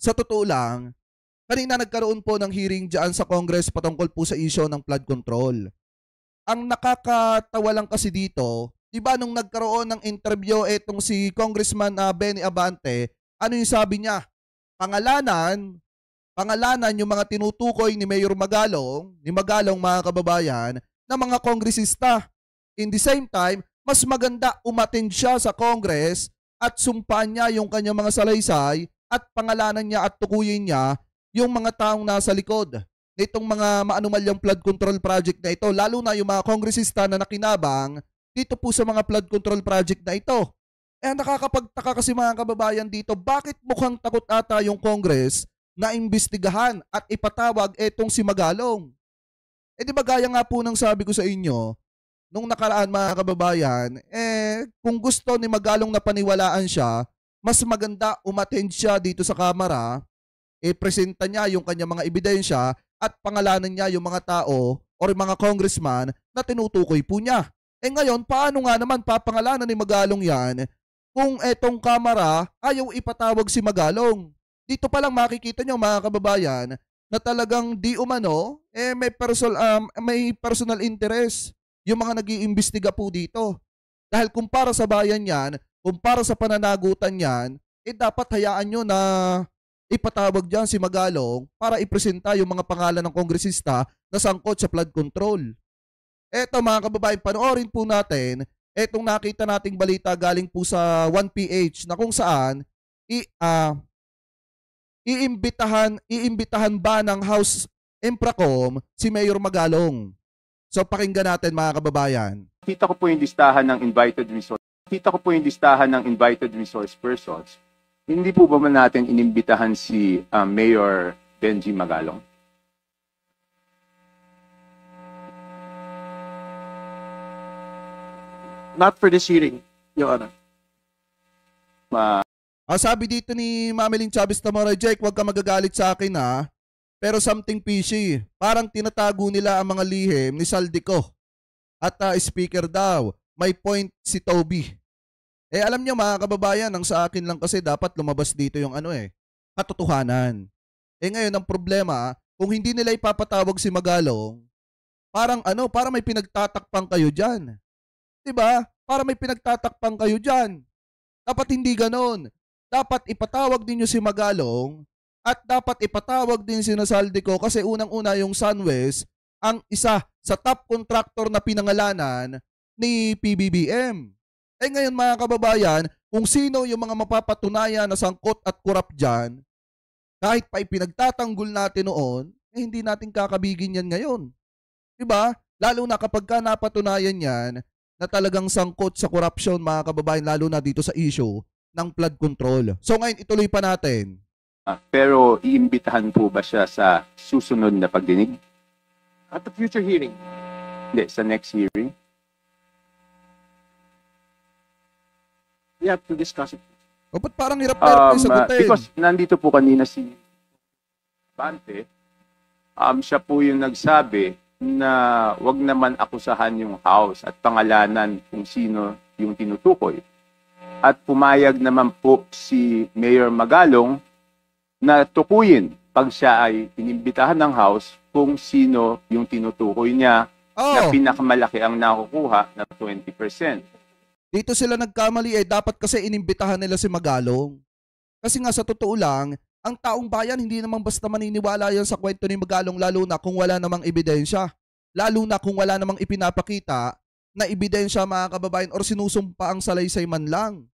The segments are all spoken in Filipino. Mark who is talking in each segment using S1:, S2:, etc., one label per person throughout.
S1: Sa totoo lang, kanina nagkaroon po ng hearing dyan sa Congress patungkol po sa issue ng flood control. Ang nakakatawa lang kasi dito, di ba nung nagkaroon ng interview etong si Congressman Benny Abante, ano yung sabi niya? Pangalanan, pangalanan yung mga tinutukoy ni Mayor Magalong, ni Magalong mga kababayan, na mga kongresista. In the same time, mas maganda umattend siya sa Congress at sumpaan niya yung kanyang mga salaysay at pangalanan niya at tukuyin niya yung mga taong nasa likod nitong mga maanumalyang flood control project na ito, lalo na yung mga kongresista na nakinabang dito po sa mga flood control project na ito. Eh nakakapagtaka kasi mga kababayan dito, bakit mukhang takot ata yung Congress na imbestigahan at ipatawag etong si Magalong? Eh di ba gaya nga po ng sabi ko sa inyo, nung nakaraan mga kababayan, kung gusto ni Magalong na paniwalaan siya, mas maganda umattend siya dito sa kamera, presenta niya yung kanyang mga ebidensya at pangalanan niya yung mga tao or yung mga congressman na tinutukoy po niya. Eh ngayon, paano nga naman papangalanan ni Magalong yan kung etong kamera ayaw ipatawag si Magalong? Dito pa lang makikita niyo mga kababayan na talagang di umano, may personal interest yung mga nag-iimbestiga po dito. Dahil kung para sa bayan yan, kung para sa pananagutan yan, dapat hayaan nyo na ipatawag dyan si Magalong para ipresenta yung mga pangalan ng kongresista na sangkot sa flood control. Eto mga kababayan, panoorin po natin etong nakita nating balita galing po sa 1PH na kung saan iimbitahan ba ng House Empracom si Mayor Magalong. So pakinggan natin mga kababayan.
S2: Kita ko po yung listahan ng invited resource. Kita ko po yung listahan ng invited resource persons. Hindi po ba man natin inimbitahan si Mayor Benji Magalong?
S3: Not for this hearing, Your Honor.
S1: Sabi dito ni Mamiling Chavez Tamora, Jake, huwag ka magagalit sa akin ha. Pero something fishy. Parang tinatago nila ang mga lihim ni Saldico. At speaker daw, may point si Toby. Alam niyo mga kababayan, ang sa akin lang kasi dapat lumabas dito yung katotohanan. Ngayon ang problema, kung hindi nila ipapatawag si Magalong, parang para may pinagtatakpang kayo dyan. Diba? Para may pinagtatakpang kayo dyan. Dapat hindi ganon. Dapat ipatawag din nyo si Magalong at dapat ipatawag din si Saldico kasi unang-una yung Sunwest ang isa sa top contractor na pinangalanan ni PBBM. Ngayon mga kababayan, kung sino yung mga mapapatunayan na sangkot at kurap dyan, kahit pa ipinagtatanggol natin noon, hindi natin kakabigin yan ngayon. Diba? Lalo na kapag ka napatunayan yan na talagang sangkot sa corruption mga kababayan, lalo na dito sa issue ng flood control. So ngayon ituloy pa natin.
S2: Pero iimbitahan po ba siya sa susunod na pagdinig?
S3: At the future hearing.
S2: Hindi, sa next hearing?
S3: We have to discuss it.
S1: Ba't parang hirap-hirap yung sagutin?
S2: Because nandito po kanina si Bante, siya po yung nagsabi na wag naman akusahan yung House at pangalanan kung sino yung tinutukoy. At pumayag naman po si Mayor Magalong na tukuyin pag siya ay inimbitahan ng House kung sino yung tinutukoy niya na pinakamalaki ang nakukuha na 20%.
S1: Dito sila nagkamali dapat kasi inimbitahan nila si Magalong. Kasi nga sa totoo lang, ang taong bayan hindi naman basta maniniwala yan sa kwento ni Magalong lalo na kung wala namang ebidensya. Lalo na kung wala namang ipinapakita na ebidensya mga kababayan or sinusumpa ang salaysay man lang.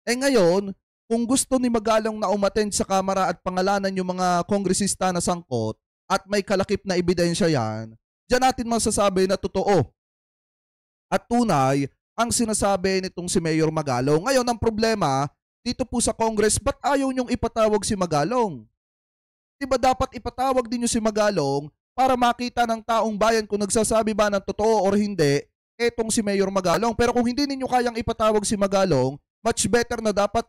S1: Ngayon, kung gusto ni Magalong na umattend sa kamera at pangalanan yung mga kongresista na sangkot at may kalakip na ebidensya yan, diyan natin masasabi na totoo at tunay ang sinasabi nitong si Mayor Magalong. Ngayon, ang problema, dito po sa Congress, ba't ayaw niyong ipatawag si Magalong? Diba dapat ipatawag din niyo si Magalong para makita ng taong bayan kung nagsasabi ba ng totoo or hindi, etong si Mayor Magalong. Pero kung hindi ninyo kayang ipatawag si Magalong, much better na dapat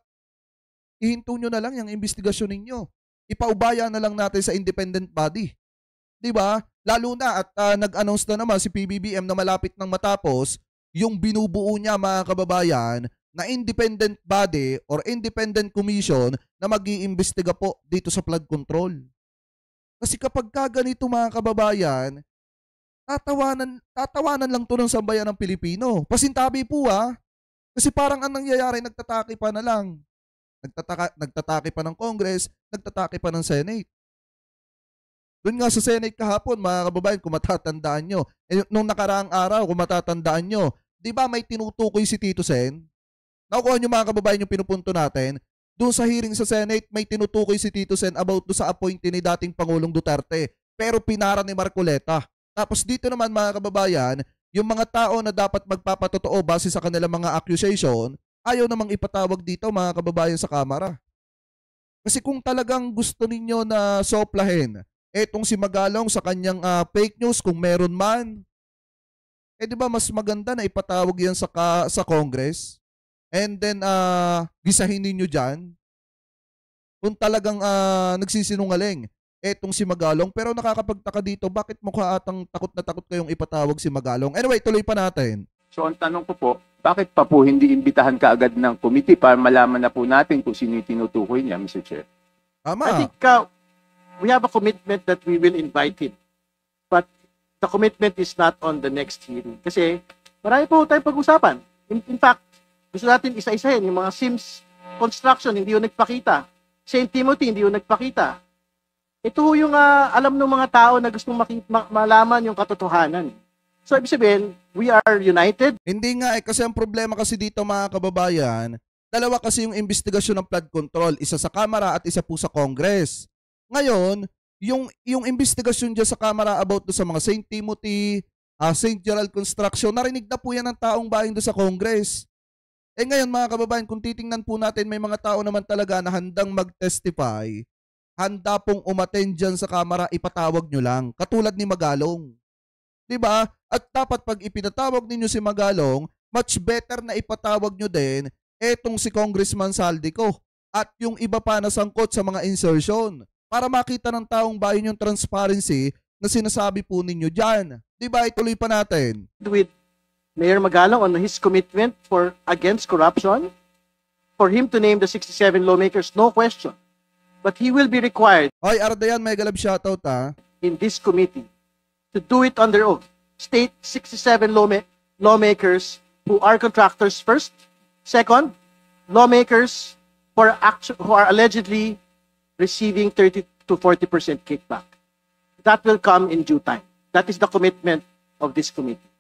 S1: ihinto nyo na lang yung investigasyon ninyo. Ipaubaya na lang natin sa independent body. Diba? Lalo na at nag-announce na naman si PBBM na malapit nang matapos yung binubuo niya mga kababayan na independent body or independent commission na mag-iimbestiga po dito sa flood control. Kasi kapag ganito mga kababayan, tatawanan lang to ng sambayan ng Pilipino. Pasintabi po kasi parang ang nangyayari, nagtatake pa na lang. Nagtatake pa ng Congress, nagtatake pa ng Senate. Doon nga sa Senate kahapon, mga kababayan, kung matatandaan nyo, nung nakaraang araw, kung matatandaan nyo, di ba may tinutukoy si Tito Sen? Nakukuha nyo mga kababayan yung pinupunto natin. Doon sa hearing sa Senate, may tinutukoy si Tito Sen about do sa appointee ni dating Pangulong Duterte. Pero pinara ni Marcoleta. Tapos dito naman mga kababayan, yung mga tao na dapat magpapatotoo base sa kanilang mga accusation, ayaw namang ipatawag dito mga kababayan sa Kamara. Kasi kung talagang gusto ninyo na soplahin, etong si Magalong sa kanyang fake news kung meron man, di ba mas maganda na ipatawag yan sa Congress? And then gisahin ninyo dyan kung talagang nagsisinungaling etong si Magalong. Pero nakakapagtaka dito, bakit mukha atang takot na takot kayong ipatawag si Magalong? Anyway, tuloy pa natin.
S2: So ang tanong ko po, bakit pa po hindi imbitahan kaagad ng committee para malaman na po natin kung sino yung tinutukoy niya, Mr. Chair?
S1: Tama.
S3: I think we have a commitment that we will invite him. But the commitment is not on the next hearing. Kasi marami po tayong pag-usapan. In fact, gusto natin isa-isahin yung mga SIMS construction, hindi yung nagpakita. St. Timothy, hindi yung nagpakita. Ito yung alam ng mga tao na gustong malaman yung katotohanan. So, ibig sabihin, we are united.
S1: Hindi nga kasi ang problema kasi dito mga kababayan, dalawa kasi yung investigasyon ng flood control, isa sa Kamara at isa po sa Congress. Ngayon, yung investigasyon dyan sa Kamara about do sa mga St. Timothy, St. Gerald Construction, narinig na po yan ng taong bayan do sa Congress. Ngayon mga kababayan, kung titingnan po natin, may mga tao naman talaga na handang mag-testify, handa pong umattend dyan sa Kamara, ipatawag nyo lang. Katulad ni Magalong. Diba? At dapat pag ipinatawag ninyo si Magalong, much better na ipatawag nyo din etong si Congressman Saldico at yung iba pa na sangkot sa mga insertion para makita ng taong bayan yung transparency na sinasabi po ninyo dyan. Diba? Ituloy pa natin.
S3: With Mayor Magalong on his commitment against corruption, for him to name the 67 lawmakers, no question. But he will be required
S1: Oy, Ardayan, may galab shoutout
S3: in this committee to do it on their own. State 67 lawmakers who are contractors first. Second, lawmakers who are allegedly receiving 30 to 40% kickback. That will come in due time. That is the commitment of this committee.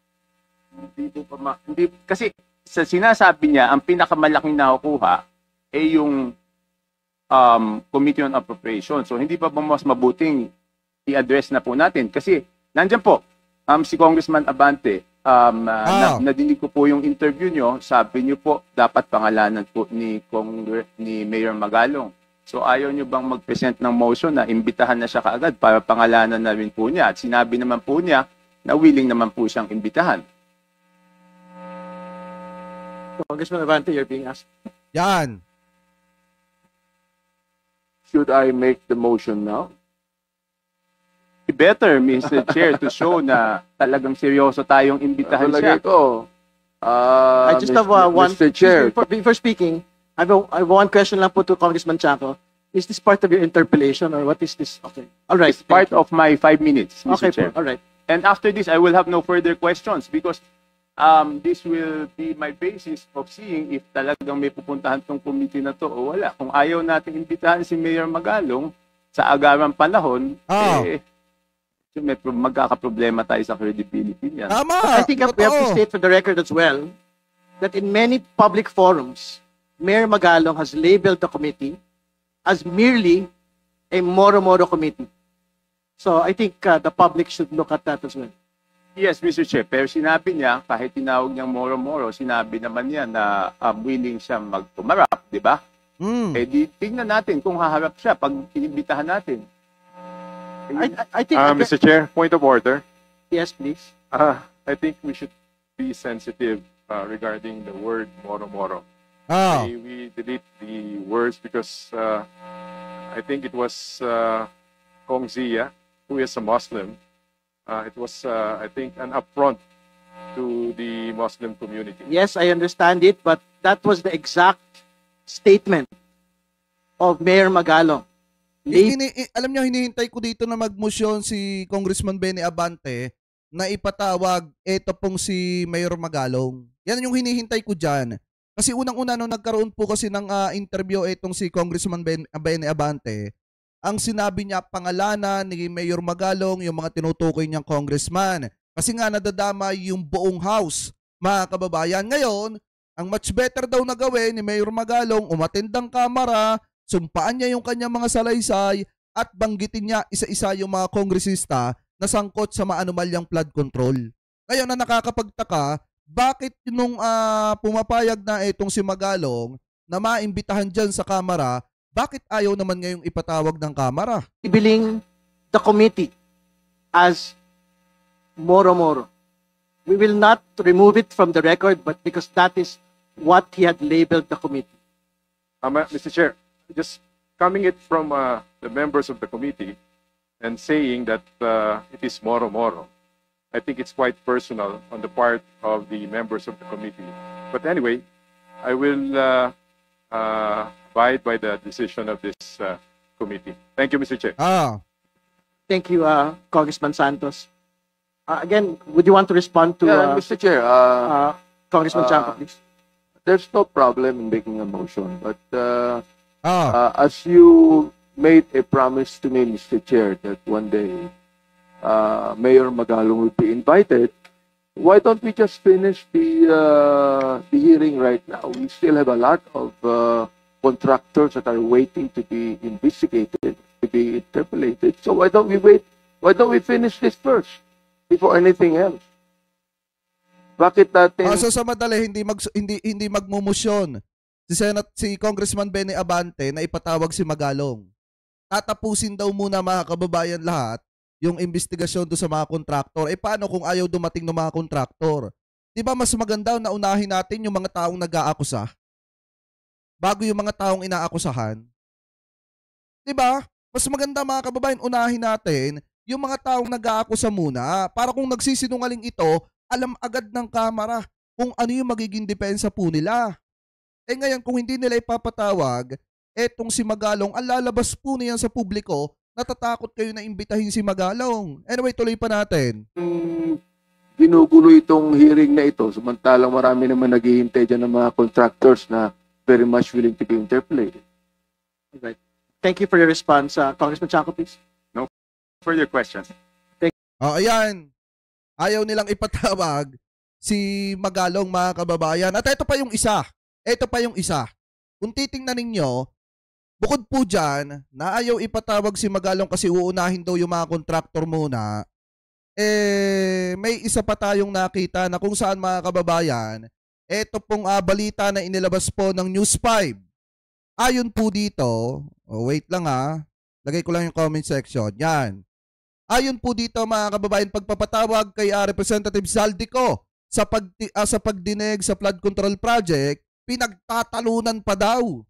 S2: Kasi sa sinasabi niya, ang pinakamalaking nakukuha ay yung Committee on Appropriation. So hindi pa ba mas mabuting i-address na po natin? Kasi nandiyan po, si Congressman Abante, nadinig ko po yung interview nyo, sabi nyo po, dapat pangalanan po ni Mayor Magalong. So ayaw nyo bang mag-present ng motion na imbitahan na siya kaagad para pangalanan na rin po niya? At sinabi naman po niya na willing naman po siyang imbitahan.
S3: Congressman Abante, you're being asked.
S1: Yan.
S4: Should I make the motion now?
S2: Better, Mr. Chair, to show na talagang seryoso tayong imbitahan siya.
S4: Ko.
S3: I just have one.
S4: Mr. Chair.
S3: Before speaking, I have one question lang po to Congressman Chaco. Is this part of your interpellation or what is this? Okay. All right.
S2: It's part of my 5 minutes, Mr.
S3: Okay,
S2: Chair.
S3: all right.
S2: And after this, I will have no further questions because this will be my basis of seeing if talagang may pupuntahan tong committee na to o wala. Kung ayaw natin imbitahan si Mayor Magalong sa agarang panahon, magkakaproblema tayo sa credibility niya.
S1: Tama.
S3: I think we have to state for the record as well that in many public forums, Mayor Magalong has labeled the committee as merely a moro-moro committee. So I think the public should look at that as well.
S2: Yes, Mr. Chair. Pero sinabi niya, kahit tinawag niyang moro-moro, sinabi naman niya na willing siya magpumarap, di ba? Di tingnan natin kung haharap siya pag inimbitahan natin.
S3: I think
S4: Mr. Chair, point of order.
S3: Yes, please.
S4: I think we should be sensitive regarding the word moro-moro. We delete the words because I think it was Kong Zia, who is a Muslim. It was, I think, an affront to the Muslim community.
S3: Yes, I understand it, but that was the exact statement of Mayor Magalong.
S1: Alam niyo, hinihintay ko dito na magmosyon si Congressman Benny Abante na ipatawag ito pong si Mayor Magalong. Yan yung hinihintay ko dyan. Kasi unang-una nung nagkaroon po kasi ng interview itong si Congressman Benny Abante, ang sinabi niya pangalanan ni Mayor Magalong yung mga tinutukoy niyang congressman. Kasi nga nadadama yung buong house, mga kababayan. Ngayon, ang much better daw na gawin ni Mayor Magalong, umatindang kamera, sumpaan niya yung kanyang mga salaysay at banggitin niya isa-isa yung mga kongresista na sangkot sa maanumalyang flood control. Ngayon na nakakapagtaka, bakit nung pumapayag na itong si Magalong na maimbitahan dyan sa kamera, bakit ayaw naman ngayong ipatawag ng kamera?
S3: Labeling the committee as Moro-Moro. We will not remove it from the record, but because that is what he had labeled the committee.
S4: Mr. Chair, just coming it from the members of the committee and saying that it is Moro-Moro, I think it's quite personal on the part of the members of the committee. But anyway, I will abide by the decision of this committee. Thank you, Mr. Chair.
S3: Thank you, Congressman Santos. Again, would you want to respond to
S5: Mr. Chair,
S3: Congressman Chanco, please?
S5: there's no problem in making a motion, but as you made a promise to me, Mr. Chair, that one day Mayor Magalong will be invited, why don't we just finish the hearing right now? We still have a lot of contractors that are waiting to be investigated, to be interpolated. So why don't we wait? Why don't we finish this first before anything else? Bakit natin?
S1: So sa madali hindi magmumosyon si Congressman Benny Abante na ipatawag si Magalong. Tatapusin daw muna mga kababayan lahat yung investigasyon do sa mga kontraktor. Paano kung ayaw dumating ng mga kontraktor? 'Di ba mas maganda na unahin natin yung mga taong nag-aakusa bago yung mga taong inaakusahan? 'Di ba? Mas maganda mga kababayan unahin natin yung mga taong nag-aakusa muna para kung nagsisinungaling ito, alam agad ng kamera kung ano yung magiging depensa po nila. Ngayon kung hindi nila ipapatawag, etong si Magalong, ang lalabas po niyan sa publiko, natatakot kayo na imbitahin si Magalong. Anyway, tuloy pa natin.
S5: Ginugulo itong hearing na ito, samantalang marami naman naghihintay dyan ng mga contractors na very much willing to be interpolated.
S3: Right. Thank you for your response. Congressman Chanco, please.
S4: No further questions.
S1: Ayan. Ayaw nilang ipatawag si Magalong mga kababayan. At ito pa yung isa. Kung titingnan ninyo, bukod po dyan, na ayaw ipatawag si Magalong kasi uunahin daw yung mga kontraktor muna, may isa pa tayong nakita na kung saan mga kababayan, ito pong balita na inilabas po ng News 5. Ayon po dito, wait lang lagay ko lang yung comment section, yan. Ayon po dito mga kababayan, pagpapatawag kay Representative Zaldico sa pagdinig sa flood control project, pinagtatalunan pa daw.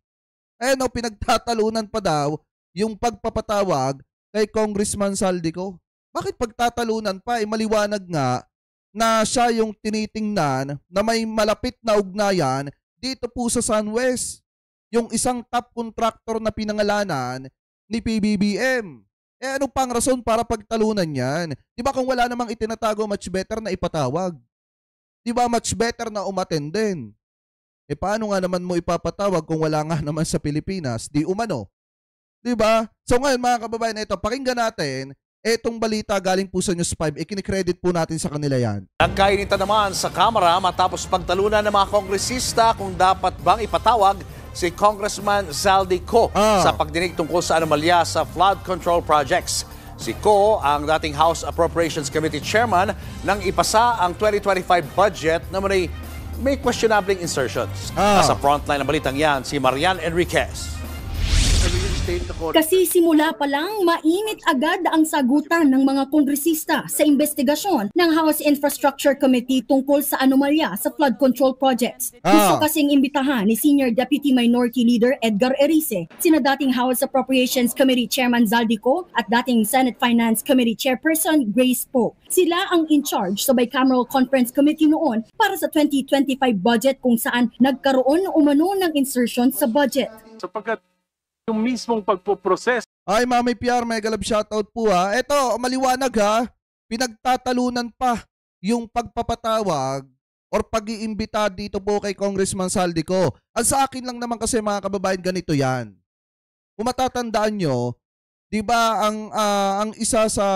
S1: Pinagtatalunan pa daw yung pagpapatawag kay Congressman Zaldico. Bakit pagtatalunan pa? Maliwanag nga na siya yung tinitingnan na may malapit na ugnayan dito po sa SunWest. Yung isang top contractor na pinangalanan ni PBBM. Ano pang rason para pagtalunan yan? Di ba kung wala namang itinatago, much better na ipatawag? Di ba much better na umattend din? Paano nga naman mo ipapatawag kung wala nga naman sa Pilipinas? Di umano. Di ba? So ngayon mga kababayan, ito, pakinggan natin etong balita galing po sa News 5. Kinikredit po natin sa kanila yan.
S6: Nagkainitan naman sa Kamara matapos pagtalunan ng mga kongresista kung dapat bang ipatawag si Congressman Zaldico sa pagdinig tungkol sa anomalya sa flood control projects. Si Co ang dating House Appropriations Committee Chairman nang ipasa ang 2025 budget na may questionable insertions. Nasa frontline ng balitang yan, si Marian Enriquez.
S3: state the court.
S7: Kasi simula pa lang, mainit agad ang sagutan ng mga kongresista sa investigasyon ng House Infrastructure Committee tungkol sa anomalya sa flood control projects. Gusto kasing imbitahan ni Senior Deputy Minority Leader Edgar Erice, sina dating House Appropriations Committee Chairman Zaldico at dating Senate Finance Committee Chairperson Grace Poe. Sila ang in charge sa Bicameral Conference Committee noon para sa 2025 budget kung saan nagkaroon umano ng insertion sa budget.
S4: Sapagkat yung mismong pagpoprocess.
S1: Ay, Mami PR, mega love shoutout po ha. Eto, maliwanag ha, pinagtatalunan pa yung pagpapatawag or pag-iimbita dito po kay Congressman Zaldico. Ang sa akin lang naman kasi mga kababayan, ganito yan. Kung matatandaan nyo, di ba ang isa sa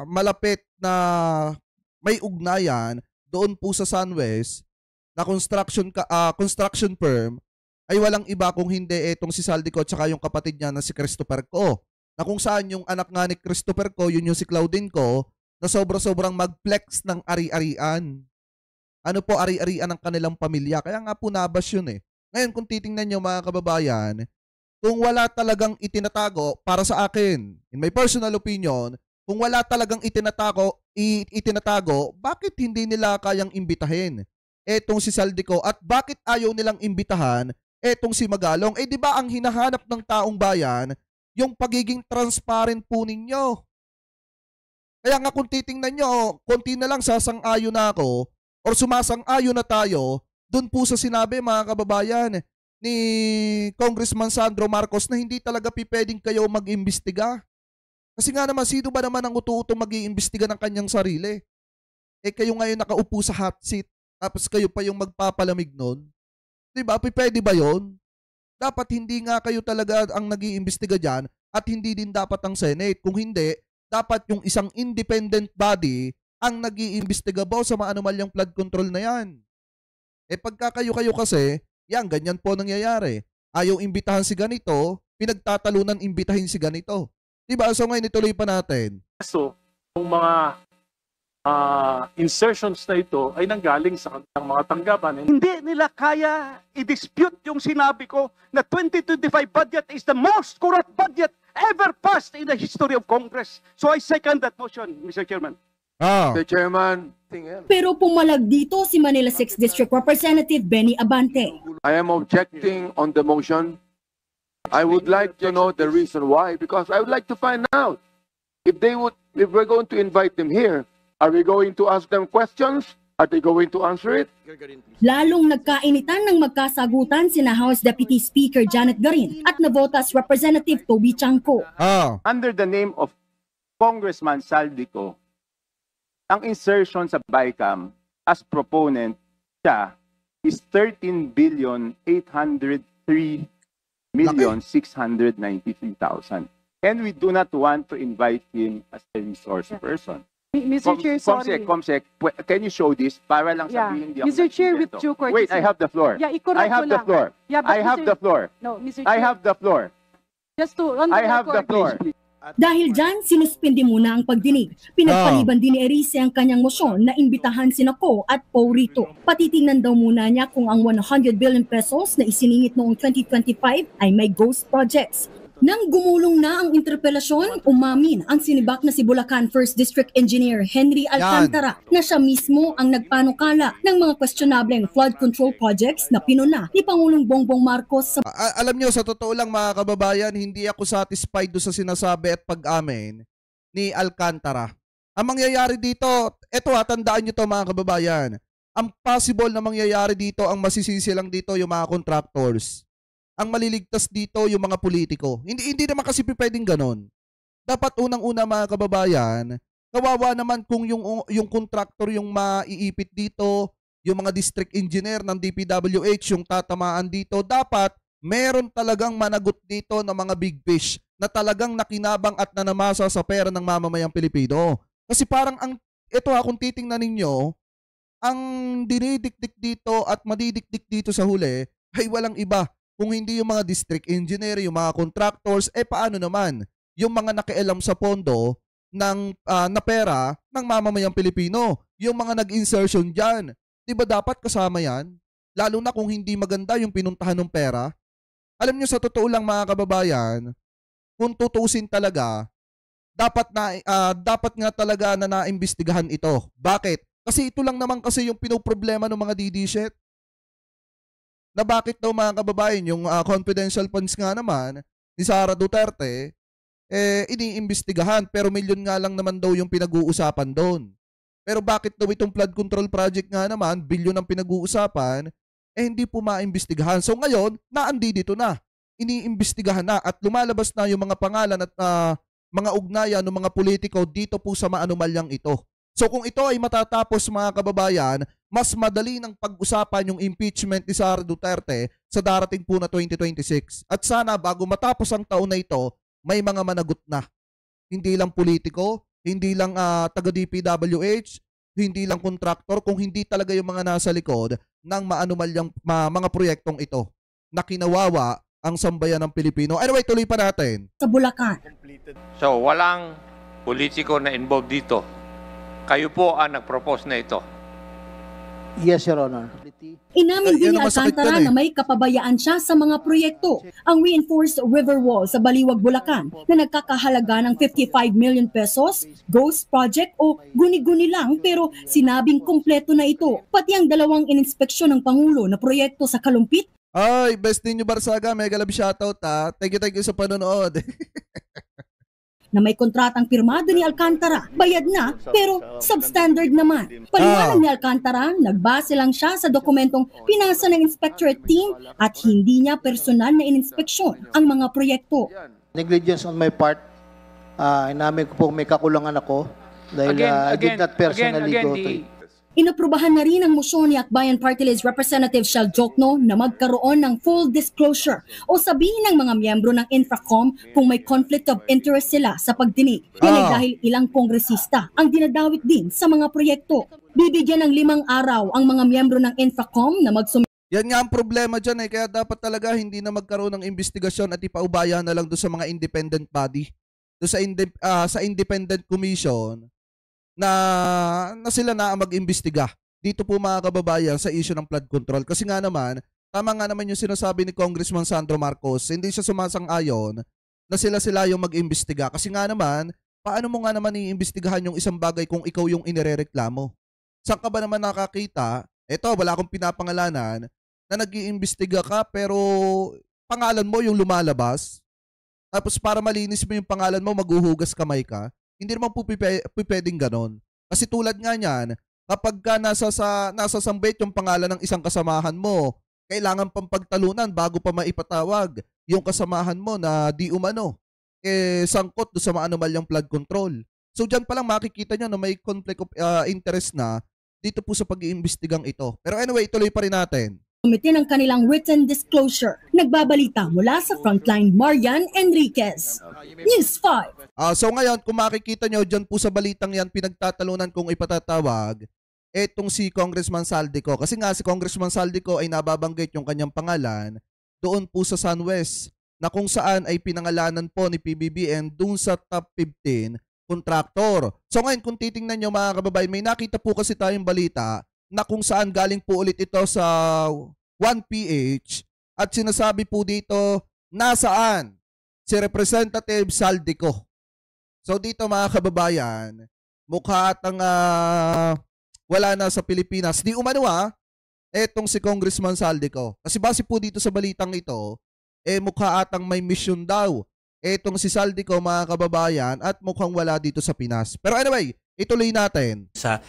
S1: malapit na may ugnayan doon po sa Sunwest na construction firm ay walang iba kung hindi itong si Zaldico at saka yung kapatid niya na si Christopher Co. Na kung saan yung anak nga ni Christopher Co, yun yung si Claudine Co, na sobra-sobrang mag-flex ng ari-arian. Ano po, ari-arian ng kanilang pamilya. Kaya nga po nabas yun eh. Ngayon kung titingnan nyo mga kababayan, kung wala talagang itinatago, para sa akin, in my personal opinion, kung wala talagang itinatago, bakit hindi nila kayang imbitahin etong si Zaldico at bakit ayaw nilang imbitahan etong si Magalong? Eh di ba ang hinahanap ng taong bayan, yung pagiging transparent po ninyo? Kaya nga kung titingnan nyo, konti na lang sasang-ayon na ako or sumasang-ayon na tayo dun po sa sinabi mga kababayan ni Congressman Sandro Marcos na hindi talaga pipeding kayo mag-imbestiga. Kasi nga naman, sino ba naman ang utu-utong mag-iimbestiga ng kanyang sarili? Eh kayo ngayon nakaupo sa hot seat, tapos kayo pa yung magpapalamig nun. Diba? Pwede ba yun? Dapat hindi nga kayo talaga ang nag-iimbestiga dyan at hindi din dapat ang Senate. Kung hindi, dapat yung isang independent body ang nag-iimbestiga ba sa mga anomalyang flood control na yan. Eh pagka kayo kasi, yan, ganyan po nangyayari. Ayaw imbitahan si ganito, pinagtatalunan imbitahin si ganito. Diba? So ngayon ituloy pa natin.
S4: So, yung mga insertions na ito ay nanggaling sa kanilang mga tanggapan.
S8: Hindi nila kaya i-dispute yung sinabi ko na 2025 budget is the most corrupt budget ever passed in the history of Congress. So I second that motion, Mr. Chairman.
S5: Mr. Chairman,
S7: Pero pumalag dito si Manila 6th District Representative Benny Abante.
S5: I am objecting on the motion. I would like to know the reason why, because I would like to find out if we're going to invite them here, are we going to ask them questions? Are they going to answer it?
S7: Lalong nagkainitan ng magkasagutan sina House Deputy Speaker Janet Garin at Navotas Representative Toby Chanco.
S2: Under the name of Congressman Zaldico, ang insertion sa BICAM as proponent siya is 13,803,693,000. And we do not want to invite him as a resource person.
S9: Mr. Chair, sorry.
S2: Comsec, can you show this? Para lang sabihin hindi ako
S9: Mr. Chair, with
S2: nagsimbento.
S9: due courtesy.
S2: Wait, I have the floor.
S9: Yeah,
S2: I have the floor.
S9: Yeah, but
S2: I have the floor.
S9: No, Mr.
S2: I
S9: Chair.
S2: have the floor.
S9: Just to, on the
S2: I have the
S9: record,
S2: floor.
S7: Dahil dyan, sinuspindi muna ang pagdinig. Pinagpaliban din ni Erice ang kanyang motion na imbitahan sina Co at Poe rito. Patitingnan daw muna niya kung ang 100 billion pesos na isiningit noong 2025 ay may ghost projects. Nang gumulong na ang interpelasyon, umamin ang sinibak na si Bulacan 1st District Engineer Henry Alcantara na siya mismo ang nagpanukala ng mga questionableng flood control projects na pinuna ni Pangulong Bongbong Marcos sa...
S1: Alam nyo, sa totoo lang mga kababayan, hindi ako satisfied do sa sinasabi at pag-amin ni Alcantara. Ang mangyayari dito, eto tandaan nyo to mga kababayan, ang possible na mangyayari dito, ang masisisi lang dito yung mga contractors. Ang maliligtas dito yung mga politiko. Hindi naman kasi pwedeng ganon. Dapat unang-una mga kababayan, kawawa naman kung yung contractor yung maiipit dito, yung mga district engineer ng DPWH yung tatamaan dito. Dapat meron talagang managot dito ng mga big fish na talagang nakinabang at nanamasa sa pera ng mamamayang Pilipino. Kasi parang kung titingnan ninyo, ang dinidikdik dito at madidikdik dito sa huli ay walang iba. Kung hindi yung mga district engineer, yung mga contractors, paano naman yung mga nakialam sa pondo na pera ng mamamayang Pilipino? Yung mga nag-insertion dyan. Di ba dapat kasama yan? Lalo na kung hindi maganda yung pinuntahan ng pera. Alam nyo, sa totoo lang mga kababayan, kung tutusin talaga, dapat nga talaga na naimbestigahan ito. Bakit? Kasi ito lang naman kasi yung pinoproblema ng mga DD-shit. Na bakit daw mga kababayan, yung confidential funds nga naman ni Sara Duterte, iniimbestigahan, pero milyon nga lang naman daw yung pinag-uusapan doon. Pero bakit daw itong flood control project nga naman, bilyon ang pinag-uusapan, hindi po maimbestigahan. So ngayon, dito na. Iniimbestigahan na at lumalabas na yung mga pangalan at mga ugnayan ng mga politiko dito po sa maanumalyang ito. So kung ito ay matatapos mga kababayan, mas madali ng pag-usapan yung impeachment ni Sara Duterte sa darating po na 2026. At sana bago matapos ang taon na ito, may mga managot na. Hindi lang politiko, hindi lang taga-DPWH, hindi lang kontraktor, kung hindi talaga yung mga nasa likod ng maanumalyang mga proyektong ito na kinawawa ang sambayan ng Pilipino. Anyway, tuloy pa natin.
S7: Sa Bulacan.
S10: So, walang politiko na involved dito. Kayo po ang nag-propose na ito.
S3: Yes, Your Honor.
S7: Inamin din ni Alcantara na may kapabayaan siya sa mga proyekto. Ang reinforced river wall sa Baliwag, Bulacan na nagkakahalaga ng 55 million pesos, ghost project o guni-guni lang pero sinabing kompleto na ito. Pati ang dalawang ininspeksyon ng Pangulo na proyekto sa Kalumpit.
S1: Ay, best ninyo Barsaga, mega love shoutout ha. Thank you sa panonood.
S7: Na may kontratang pirmado ni Alcantara, bayad na, pero substandard naman. Paliwanag ni Alcantara, nagbase lang siya sa dokumentong pinasa ng inspectorate team at hindi niya personal na ininspeksyon ang mga proyekto.
S3: Negligence on my part, inamin ko po may kakulangan ako dahil I did not personally go to it.
S7: Inaprubahan na rin ang motion ni Akbayan Party List Representative Shell Jokno na magkaroon ng full disclosure o sabihin ng mga miyembro ng Infracom kung may conflict of interest sila sa pagdinig. Yan ay dahil ilang kongresista ang dinadawit din sa mga proyekto. Bibigyan ng 5 araw ang mga miyembro ng Infracom na
S1: Yan nga ang problema dyan kaya dapat talaga hindi na magkaroon ng investigasyon at ipaubaya na lang doon sa mga independent body. Doon sa independent commission na sila na mag-imbestiga dito po mga kababayan sa issue ng flood control. Kasi nga naman, tama nga naman yung sinasabi ni Congressman Sandro Marcos, hindi siya sumasang-ayon na sila yung mag-imbestiga. Kasi nga naman, paano mo nga naman iimbestigahan yung isang bagay kung ikaw yung inirereklamo? Saan ka ba naman nakakita? Eto, wala akong pinapangalanan na nag-iimbestiga ka pero pangalan mo yung lumalabas. Tapos para malinis mo yung pangalan mo, maghuhugas kamay ka. Hindi naman po pwedeng ganon. Kasi tulad nga niyan, kapag ka nasa sambit yung pangalan ng isang kasamahan mo, kailangan pang pagtalunan bago pa maipatawag yung kasamahan mo na di umano sangkot do sa maanumalyang flood control. So dyan pa lang makikita nyo na may conflict of interest na dito po sa pag-iimbestigang ito. Pero anyway, ituloy pa rin natin.
S7: Committee ng kanilang written disclosure. Nagbabalita mula sa Frontline, Marian Enriquez. News 5.
S1: So ngayon, kung makikita nyo dyan po sa balitang yan, pinagtatalunan kung ipatatawag, etong si Congressman Saldico. Kasi nga si Congressman Saldico ay nababanggit yung kanyang pangalan doon po sa SunWest na kung saan ay pinangalanan po ni PBBM doon sa top 15 contractor. So ngayon, kung titingnan nyo mga kababayan, may nakita po kasi tayong balita na kung saan galing po ulit ito sa 1PH at sinasabi po dito nasaan si Representative Saldico. So dito mga kababayan, mukha atang wala na sa Pilipinas. Di umano etong si Congressman Saldico. Kasi base po dito sa balitang ito, mukha atang may mission daw etong si Saldico mga kababayan at mukhang wala dito sa Pinas. Pero anyway, ituloy natin.
S11: Sa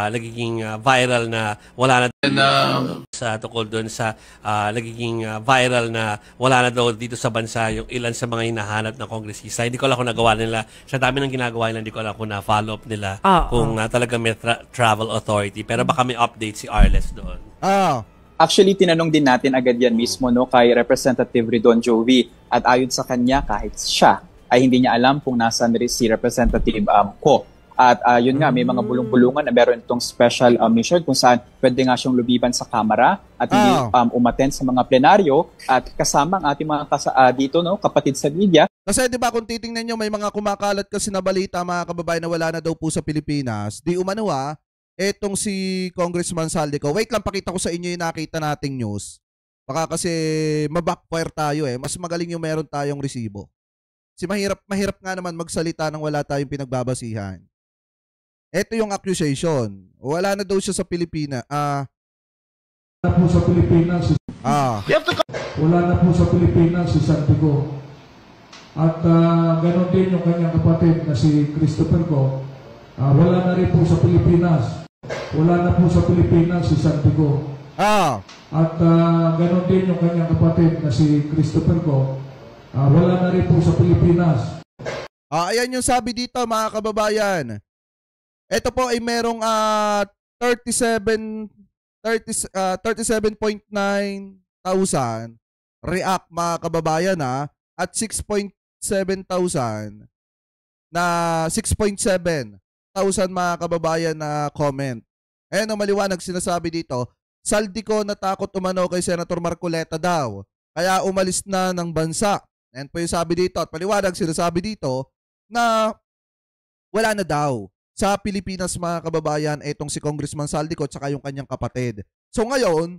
S11: nagiging viral na wala na sa tukol doon sa nagiging viral na wala na daw dito sa bansa yung ilan sa mga hinahanap ng kongresista. Hindi ko alam kung nagawa nila. Sa dami ng ginagawa nila, hindi ko alam kung na-follow up nila kung talagang may travel authority. Pero baka may update si Arles doon.
S12: Actually, tinanong din natin agad yan mismo kay Representative Ridon Jovi. At ayon sa kanya, kahit siya ay hindi niya alam kung nasan si Representative Ko. At yun nga, may mga bulong-bulungan na meron itong special mission kung saan pwede nga siyang lubiban sa kamera at hindi umattend sa mga plenaryo at kasama ang ating mga dito, kapatid sa media.
S1: Kasi di ba kung titingnan nyo, may mga kumakalat kasi na balita mga kababayan na wala na daw po sa Pilipinas. Di umano etong si Congressman Saldico. Wait lang, pakita ko sa inyo yung nakita nating news. Baka kasi mabackfire tayo Mas magaling yung meron tayong resibo. Si mahirap nga naman magsalita nang wala tayong pinagbabasihan. Ito yung accusation. Wala na daw siya sa Pilipinas.
S13: Wala na po sa Pilipinas. Wala na po sa Pilipinas si Santiago. At ganon din yung kanyang kapatid na si Christopher Go. Wala na rin po sa Pilipinas. Wala na po sa Pilipinas si Santiago. At ganon din yung kanyang kapatid na si Christopher Go. Wala na rin po sa Pilipinas.
S1: Ayan yung sabi dito mga kababayan. Ito po ay merong 37.9 thousand react mga kababayan at 6.7 thousand na 6.7 thousand mga kababayan na comment. Ayan ang maliwanag sinasabi dito. Saldico natakot umano kay Senator Marcoleta daw. Kaya umalis na ng bansa. Ayan po yung sabi dito. At maliwanag sinasabi dito na wala na daw sa Pilipinas mga kababayan itong si Congressman Saldico at saka yung kanyang kapatid. So ngayon,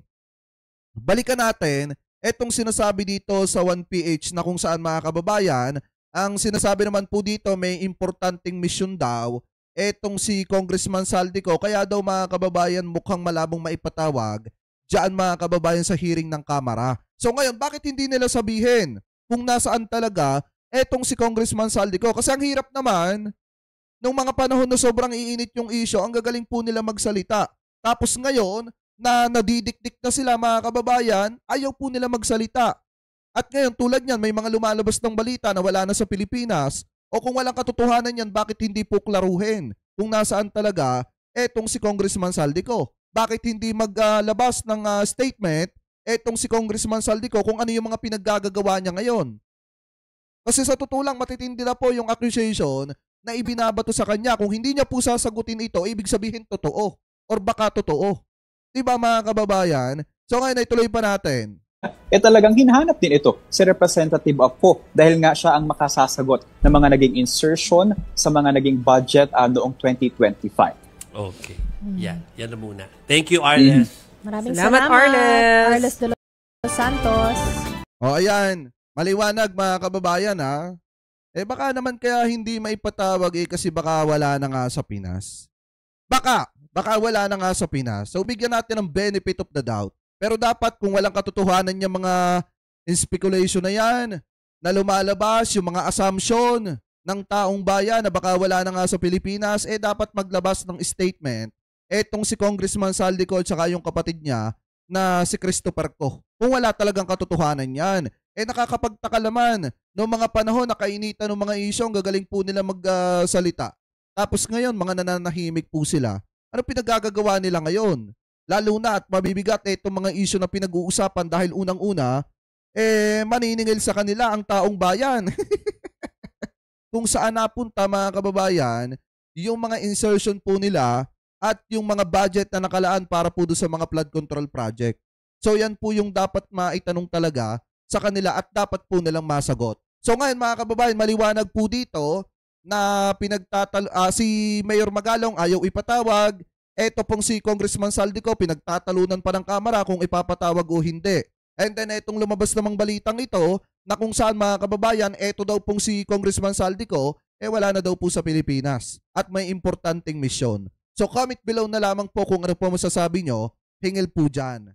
S1: balikan natin itong sinasabi dito sa 1PH na kung saan mga kababayan, ang sinasabi naman po dito may importanteng mission daw etong si Congressman Saldico, kaya daw mga kababayan mukhang malabong maipatawag diyan mga kababayan sa hearing ng Kamara. So ngayon, bakit hindi nila sabihin kung nasaan talaga etong si Congressman Saldico? Kasi ang hirap naman nung mga panahon na sobrang iinit yung issue, ang gagaling po nila magsalita. Tapos ngayon, na nadidikdik na sila mga kababayan, ayaw po nila magsalita. At ngayon, tulad niyan, may mga lumalabas ng balita na wala na sa Pilipinas. O kung walang katotohanan yan, bakit hindi po klaruhin kung nasaan talaga etong si Congressman Saldico? Bakit hindi maglabas ng statement etong si Congressman Saldico kung ano yung mga pinaggagawa niya ngayon? Kasi sa totoo lang, matitindi na po yung accusation na ibinabato sa kanya. Kung hindi niya po sasagutin ito, ibig sabihin totoo or baka totoo. Diba mga kababayan? So ngayon ay tuloy pa natin.
S12: Talagang hinahanap din ito si Representative Ako dahil nga siya ang makasasagot ng mga naging insertion sa mga naging budget noong 2025.
S11: Okay. Yan na muna. Thank you, Arles.
S14: Maraming salamat, Arles de los Santos.
S1: Ayan. Maliwanag mga kababayan baka naman kaya hindi maipatawag kasi baka wala na nga sa Pinas. Baka wala na nga sa Pinas. So bigyan natin ng benefit of the doubt. Pero dapat kung walang katotohanan yung mga speculation na yan, na lumalabas yung mga assumption ng taong bayan na baka wala na nga sa Pilipinas, dapat maglabas ng statement etong si Congressman Saldico at saka yung kapatid niya na si Christopher Go. Kung wala talagang katotohanan yan, nakakapagtaka naman noong mga panahon na kainitan ng mga isyong gagaling po nila magsalita. Tapos ngayon, mga nananahimik po sila. Ano pinagagagawa nila ngayon? Lalo na at mabibigat itong mga isyu na pinag-uusapan dahil unang-una, maniningil sa kanila ang taong bayan. Kung saan napunta mga kababayan, yung mga insertion po nila at yung mga budget na nakalaan para po doon sa mga flood control project. So yan po yung dapat maitanong talaga sa kanila at dapat po nilang masagot. So ngayon mga kababayan, maliwanag po dito na si Mayor Magalong ayaw ipatawag. Ito pong si Congressman Saldico, pinagtatalunan pa ng Kamara kung ipapatawag o hindi. And then itong lumabas namang balitang ito na kung saan mga kababayan, ito daw pong si Congressman Saldico, wala na daw po sa Pilipinas at may importanteng misyon. So comment below na lamang po kung ano po masasabi nyo, hingil po dyan.